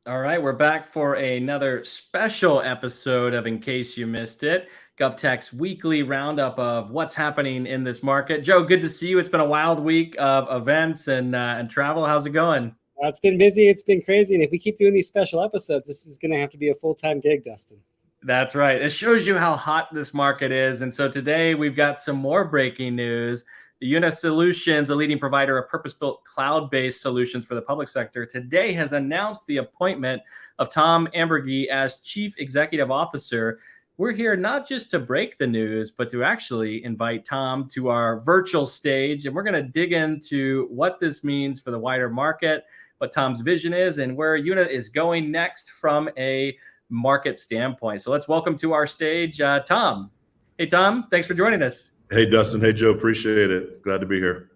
All right, we're back for another special episode of In Case You Missed It, GovTech's weekly roundup of what's happening in this market. Joe, good to see you. It's been a wild week of events and travel. How's it going? It's been busy. It's been crazy. And if we keep doing these special episodes, this is going to have to be a full-time gig, Dustin. That's right. It shows you how hot this market is. And so today we've got some more breaking news. Euna Solutions, a leading provider of purpose-built cloud-based solutions for the public sector, today has announced the appointment of Tom Amburgey as Chief Executive Officer. We're here not just to break the news, but to actually invite Tom to our virtual stage. And we're going to dig into what this means for the wider market, what Tom's vision is, and where Euna is going next from a market standpoint. So let's welcome to our stage, Tom. Hey, Tom, thanks for joining us. Hey, Dustin. Hey, Joe. Appreciate it. Glad to be here.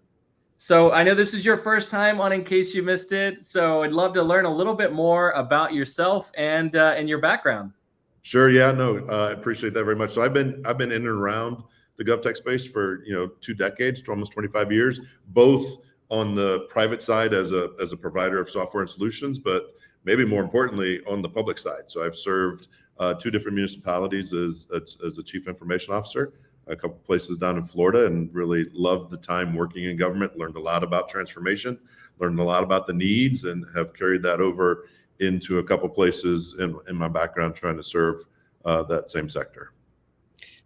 So I know this is your first time on In Case You Missed It. So I'd love to learn a little bit more about yourself and your background. Sure. Yeah. No. I appreciate that very much. So I've been in and around the GovTech space for 2 decades, to almost 25 years, both on the private side as a provider of software and solutions, but maybe more importantly on the public side. So I've served 2 different municipalities as a chief information officer, a couple places down in Florida, and really loved the time working in government. Learned a lot about transformation, learned a lot about the needs, and have carried that over into a couple places in my background trying to serve that same sector.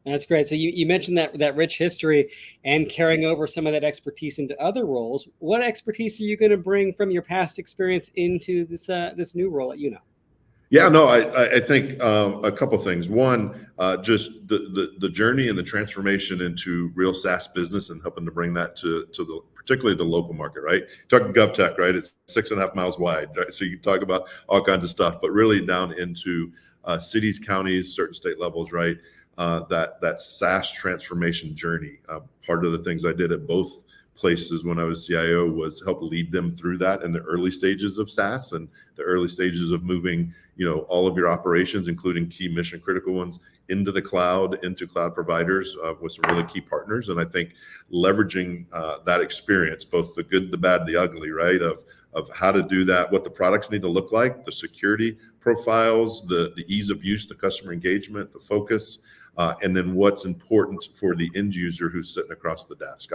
That's great. So you mentioned that rich history and carrying over some of that expertise into other roles. What expertise are you going to bring from your past experience into this new role at Euna? Yeah, no, I think a couple of things. One, just the journey and the transformation into real SaaS business and helping to bring that to particularly the local market, right? Talking GovTech, right? It's 6.5 miles wide, right? So you can talk about all kinds of stuff, but really down into cities, counties, certain state levels, right? That SaaS transformation journey. Part of the things I did at both places when I was CIO was help lead them through that in the early stages of SaaS and the early stages of moving, all of your operations, including key mission critical ones, into the cloud, into cloud providers with some really key partners. And I think leveraging that experience, both the good, the bad, the ugly, right, of how to do that, what the products need to look like, the security profiles, the ease of use, the customer engagement, the focus, and then what's important for the end user who's sitting across the desk.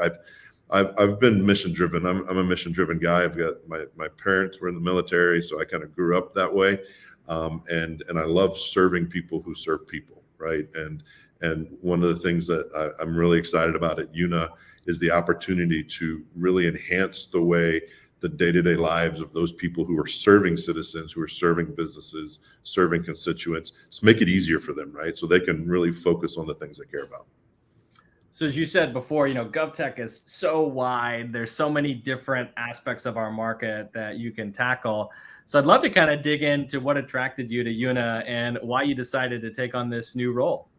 I've been mission driven. I'm a mission driven guy. I've got my parents were in the military, so I kind of grew up that way, and I love serving people who serve people, right? And one of the things that I'm really excited about at Euna is the opportunity to really enhance the way the day-to-day lives of those people who are serving citizens, who are serving businesses, serving constituents, just make it easier for them, right? So they can really focus on the things they care about. So as you said before, GovTech is so wide. There's so many different aspects of our market that you can tackle. So I'd love to kind of dig into what attracted you to Euna and why you decided to take on this new role.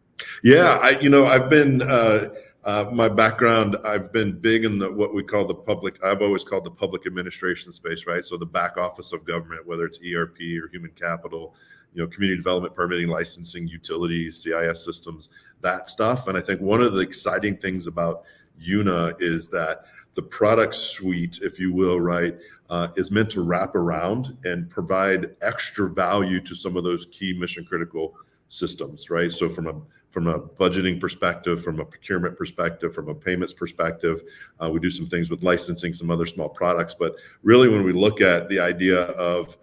Yeah, I've been my background. I've been big in what we call the public. I've always called the public administration space, right? So the back office of government, whether it's ERP or human capital, community development, permitting, licensing, utilities, CIS systems, that stuff. And I think one of the exciting things about Euna is that the product suite, if you will, right, is meant to wrap around and provide extra value to some of those key mission critical systems, right? So from a budgeting perspective, from a procurement perspective, from a payments perspective, we do some things with licensing, some other small products. But really, when we look at the idea of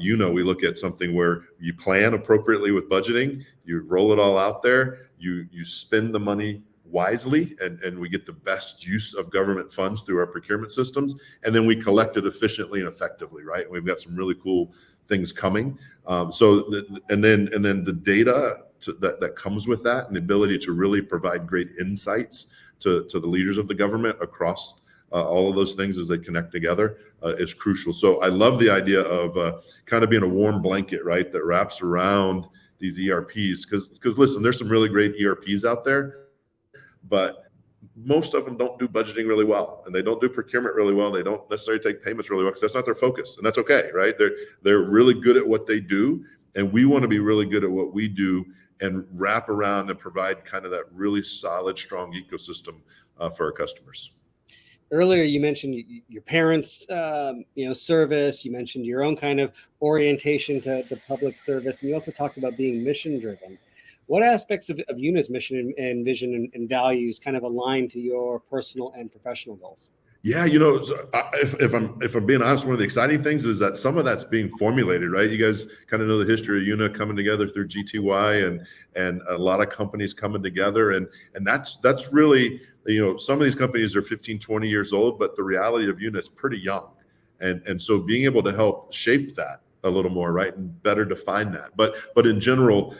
we look at something where you plan appropriately with budgeting, you roll it all out there, you spend the money wisely, and we get the best use of government funds through our procurement systems, and then we collect it efficiently and effectively, right? And we've got some really cool things coming. And then the data that comes with that, and the ability to really provide great insights to the leaders of the government across all of those things as they connect together is crucial. So I love the idea of kind of being a warm blanket, right, that wraps around these ERPs. Because listen, there's some really great ERPs out there, but most of them don't do budgeting really well, and they don't do procurement really well. They don't necessarily take payments really well because that's not their focus, and that's okay, right? They're really good at what they do, and we want to be really good at what we do and wrap around and provide kind of that really solid, strong ecosystem for our customers. Earlier, you mentioned your parents, service. You mentioned your own kind of orientation to public service, and you also talked about being mission driven. What aspects of Euna's mission and vision and values kind of align to your personal and professional goals? Yeah, if I'm being honest, one of the exciting things is that some of that's being formulated, right? You guys kind of know the history of Euna coming together through GTY and a lot of companies coming together, and that's really, some of these companies are 15, 20 years old, but the reality of Euna is pretty young, and so being able to help shape that a little more, right, and better define that. But in general,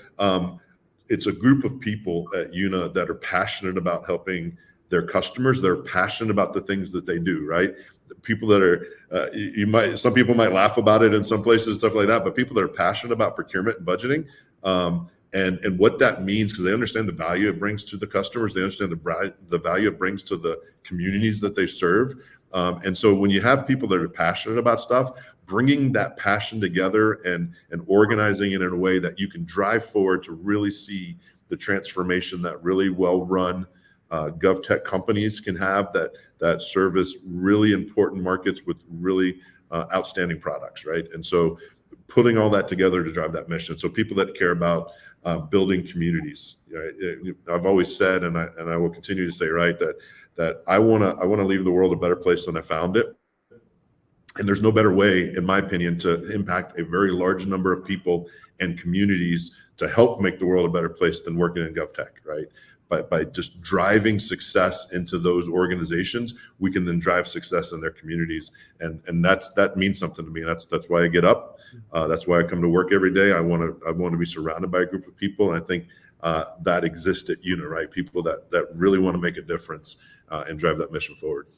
it's a group of people at Euna that are passionate about helping their customers. They're passionate about the things that they do, right? The people that are, some people might laugh about it in some places, stuff like that, but people that are passionate about procurement and budgeting, and what that means, because they understand the value it brings to the customers, they understand the value it brings to the communities that they serve. And so when you have people that are passionate about stuff, bringing that passion together and organizing it in a way that you can drive forward to really see the transformation that really well-run GovTech companies can have that service really important markets with really outstanding products, right? And so putting all that together to drive that mission. So people that care about building communities. Right? I've always said, and I will continue to say, right, that I want to leave the world a better place than I found it. And there's no better way, in my opinion, to impact a very large number of people and communities to help make the world a better place than working in GovTech, right? By just driving success into those organizations, we can then drive success in their communities, and that means something to me. That's why I get up. That's why I come to work every day. I want to be surrounded by a group of people, and I think that exists at Euna, right? People that really want to make a difference and drive that mission forward.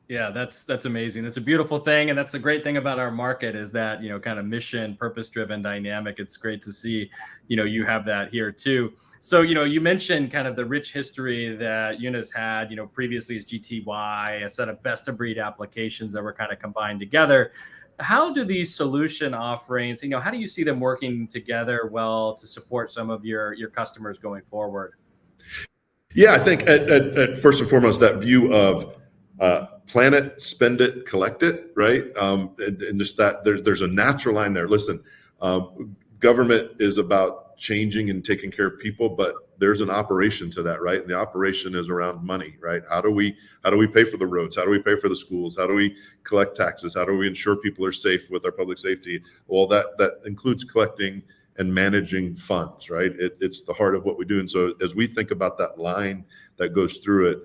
Yeah, that's amazing. It's a beautiful thing, and that's the great thing about our market is that, kind of mission, purpose-driven dynamic. It's great to see, you have that here too. So, you mentioned kind of the rich history that Euna's had, previously as GTY, a set of best-of-breed applications that were kind of combined together. How do these solution offerings, how do you see them working together well to support some of your customers going forward? Yeah, I think at first and foremost, that view of plan it, spend it, collect it, right? And just that there's a natural line there. Listen, government is about changing and taking care of people, but there's an operation to that, right? And the operation is around money, right? How do we pay for the roads? How do we pay for the schools? How do we collect taxes? How do we ensure people are safe with our public safety? Well, that includes collecting and managing funds, right? It's the heart of what we do. And so as we think about that line that goes through it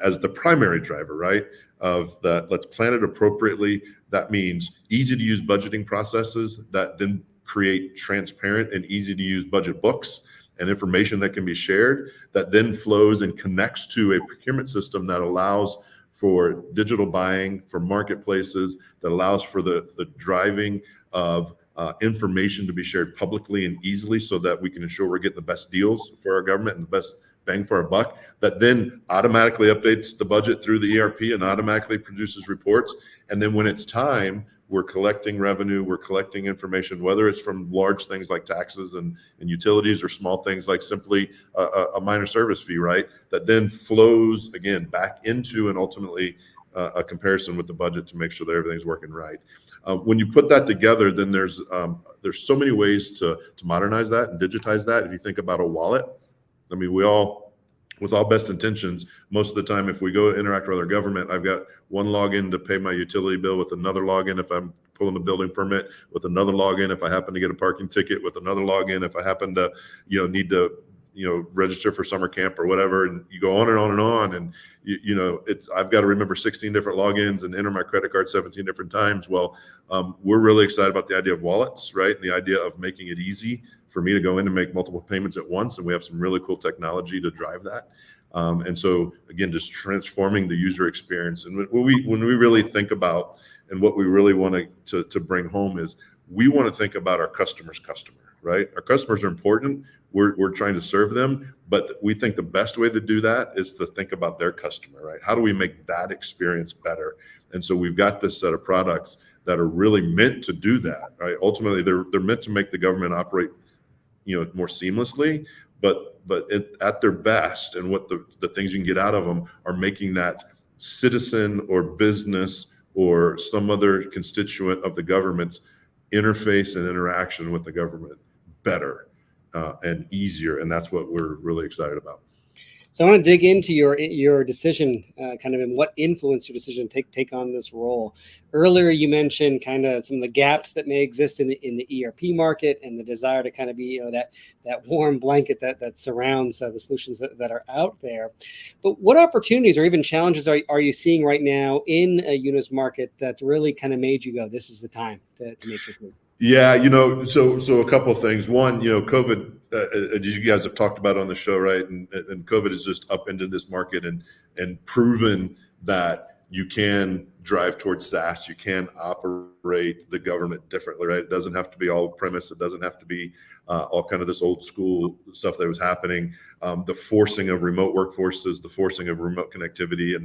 as the primary driver, right, of that, let's plan it appropriately. That means easy to use budgeting processes that then create transparent and easy to use budget books and information that can be shared, that then flows and connects to a procurement system that allows for digital buying, for marketplaces, that allows for the driving of information to be shared publicly and easily so that we can ensure we're getting the best deals for our government and the best bang for our buck, that then automatically updates the budget through the ERP and automatically produces reports. And then when it's time, we're collecting revenue, we're collecting information, whether it's from large things like taxes and utilities or small things like simply a minor service fee, right? That then flows again back into and ultimately a comparison with the budget to make sure that everything's working right. When you put that together, then there's so many ways to modernize that and digitize that. If you think about a wallet, I mean, we all, with all best intentions, most of the time, if we go interact with our government, I've got one login to pay my utility bill, with another login if I'm pulling a building permit, with another login if I happen to get a parking ticket, with another login if I happen to, need to, register for summer camp or whatever. And you go on and on and on. And, I've got to remember 16 different logins and enter my credit card 17 different times. Well, we're really excited about the idea of wallets, right? And the idea of making it easy for me to go in and make multiple payments at once. And we have some really cool technology to drive that. And so again, just transforming the user experience. And when we really think about, and what we really want to bring home is, we want to think about our customer's customer, right? Our customers are important. We're trying to serve them, but we think the best way to do that is to think about their customer, right? How do we make that experience better? And so we've got this set of products that are really meant to do that, right? Ultimately, they're meant to make the government operate more seamlessly, but at their best, and what the things you can get out of them are making that citizen or business or some other constituent of the government's interface and interaction with the government better and easier. And that's what we're really excited about. So I want to dig into your decision, kind of, and what influenced your decision to take on this role. Earlier, you mentioned kind of some of the gaps that may exist in the ERP market, and the desire to kind of be, that warm blanket that surrounds the solutions that are out there. But what opportunities or even challenges are you seeing right now in Euna's market that really kind of made you go, this is the time to make this move? Yeah, so a couple of things. One, COVID, you guys have talked about on the show, right? And COVID has just upended this market and proven that you can drive towards SaaS. You can operate the government differently, right? It doesn't have to be all premise. It doesn't have to be all kind of this old school stuff that was happening. The forcing of remote workforces, the forcing of remote connectivity,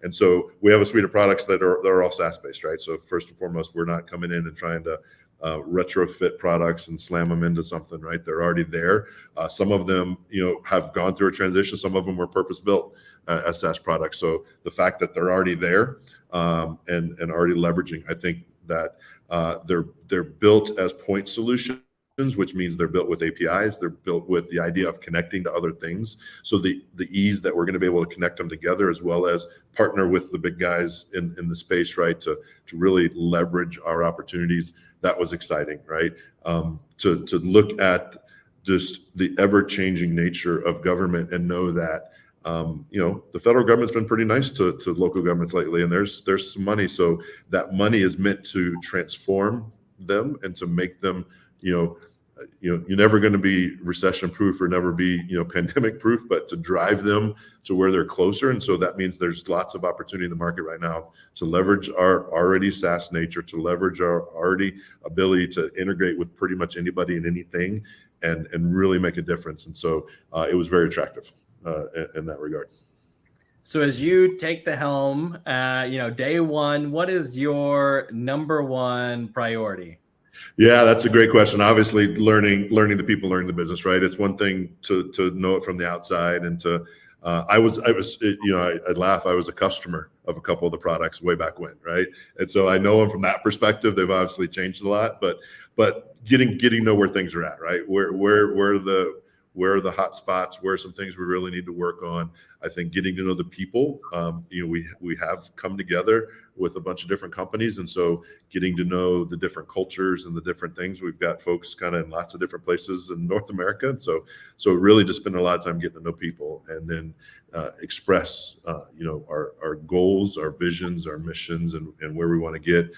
and so we have a suite of products that are all SaaS based, right? So first and foremost, we're not coming in and trying to retrofit products and slam them into something, right? They're already there. Some of them, have gone through a transition. Some of them were purpose built as SaaS products. So the fact that they're already there and already leveraging, I think that they're built as point solutions, which means they're built with APIs. They're built with the idea of connecting to other things. So the ease that we're going to be able to connect them together, as well as partner with the big guys in the space, right? To really leverage our opportunities. That was exciting, right? To look at just the ever-changing nature of government and know that, the federal government's been pretty nice to local governments lately, and there's some money. So that money is meant to transform them and to make them, you're never going to be recession proof or never be, pandemic proof, but to drive them to where they're closer. And so that means there's lots of opportunity in the market right now to leverage our already SaaS nature, to leverage our already ability to integrate with pretty much anybody and anything and really make a difference. And so it was very attractive in that regard. So as you take the helm, day one, what is your number one priority? Yeah, that's a great question. Obviously, learning the people, learning the business, right? It's one thing to know it from the outside, and I laugh. I was a customer of a couple of the products way back when, right? And so I know them from that perspective. They've obviously changed a lot, but getting to know where things are at, right? Where are the hot spots? Where are some things we really need to work on? I think getting to know the people. We have come together with a bunch of different companies, and so getting to know the different cultures and the different things. We've got folks kind of in lots of different places in North America, and so really just spend a lot of time getting to know people, and then express our goals, our visions, our missions, and where we want to get.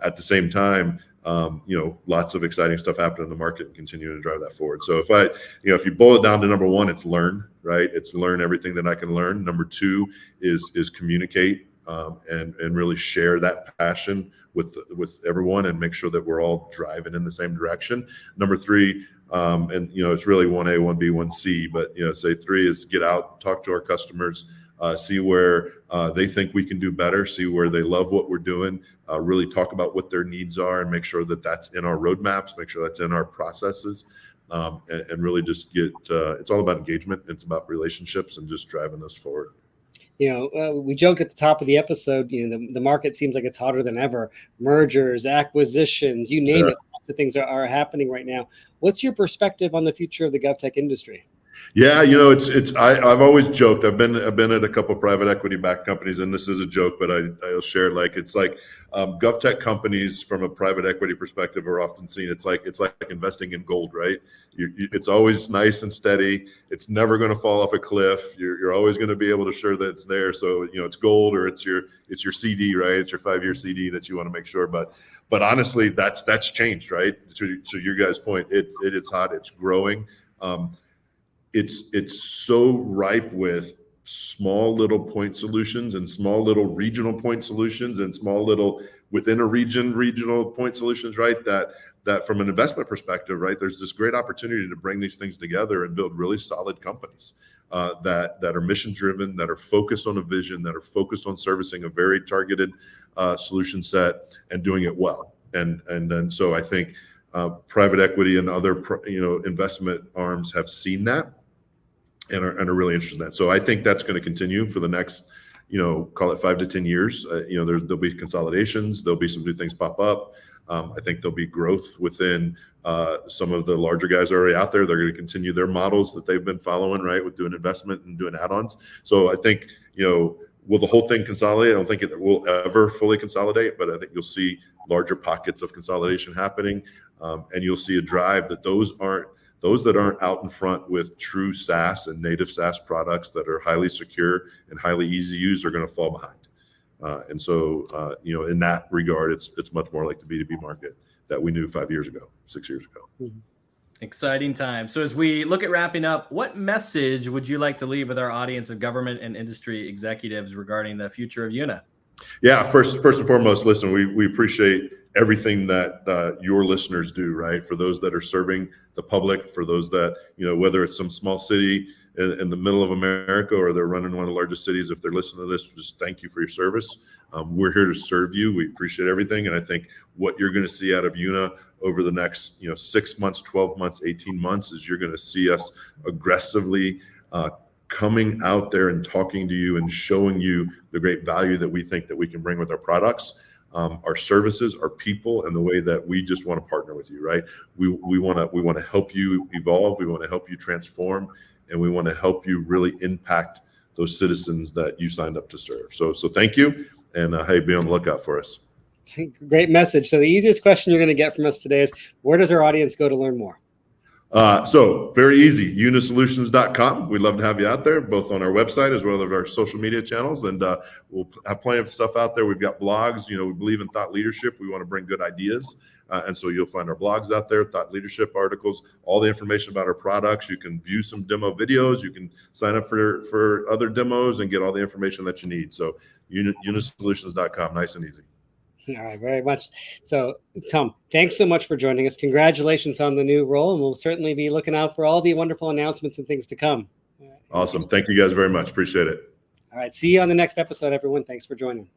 At the same time, lots of exciting stuff happening in the market and continuing to drive that forward. So if you boil it down to number one, it's learn, right? It's learn everything that I can learn. Number two is communicate and really share that passion with everyone and make sure that we're all driving in the same direction. Number three, it's really 1A, 1B, 1C, but say 3 is get out, talk to our customers, see where they think we can do better, see where they love what we're doing, really talk about what their needs are and make sure that that's in our roadmaps, make sure that's in our processes, and really just it's all about engagement. It's about relationships and just driving those forward. We joked at the top of the episode, the market seems like it's hotter than ever. Mergers, acquisitions, you name it. Lots of things are happening right now. What's your perspective on the future of the GovTech industry? Yeah, I've always joked. I've been at a couple of private equity backed companies, and this is a joke, but I'll share it. It's like GovTech companies from a private equity perspective are often seen. It's like investing in gold, right? It's always nice and steady. It's never going to fall off a cliff. You're always going to be able to assure that it's there. So it's gold, or it's your CD, right? It's your 5-year CD that you want to make sure. But honestly, that's changed, right? To your guys' point, it is hot. It's growing. It's so ripe with small little point solutions and small little regional point solutions and small little within a regional point solutions, right? That from an investment perspective, right, there's this great opportunity to bring these things together and build really solid companies that are mission driven, that are focused on a vision, that are focused on servicing a very targeted solution set and doing it well. And so I think private equity and other investment arms have seen that and are really interested in that. So I think that's going to continue for the next call it 5 to 10 years. There'll be consolidations. There'll be some new things pop up. I think there'll be growth within some of the larger guys already out there. They're going to continue their models that they've been following, right, with doing investment and doing add-ons. So I think, will the whole thing consolidate? I don't think it will ever fully consolidate, but I think you'll see larger pockets of consolidation happening, and you'll see a drive that those that aren't out in front with true SaaS and native SaaS products that are highly secure and highly easy to use are going to fall behind. And so, in that regard, it's much more like the B2B market that we knew 5 years ago, 6 years ago. Mm-hmm. Exciting time. So as we look at wrapping up, what message would you like to leave with our audience of government and industry executives regarding the future of Euna? Yeah, first and foremost, listen, we appreciate everything that your listeners do, right? For those that are serving the public, for those that, whether it's some small city in the middle of America or they're running one of the largest cities, if they're listening to this, just thank you for your service. We're here to serve you. We appreciate everything. And I think what you're going to see out of Euna over the next 6 months, 12 months, 18 months is you're going to see us aggressively coming out there and talking to you and showing you the great value that we think that we can bring with our products, our services, our people, and the way that we just want to partner with you, right? We want to help you evolve. We want to help you transform, and we want to help you really impact those citizens that you signed up to serve. So thank you, and hey, be on the lookout for us. Great message. So the easiest question you're going to get from us today is, where does our audience go to learn more? So very easy, eunasolutions.com. We'd love to have you out there, both on our website as well as our social media channels. And we'll have plenty of stuff out there. We've got blogs. We believe in thought leadership. We want to bring good ideas. And so you'll find our blogs out there, thought leadership articles, all the information about our products. You can view some demo videos. You can sign up for other demos and get all the information that you need. So eunasolutions.com, nice and easy. All right, very much. So, Tom, thanks so much for joining us. Congratulations on the new role, and we'll certainly be looking out for all the wonderful announcements and things to come. Awesome. Thank you guys very much. Appreciate it. All right, see you on the next episode, everyone. Thanks for joining.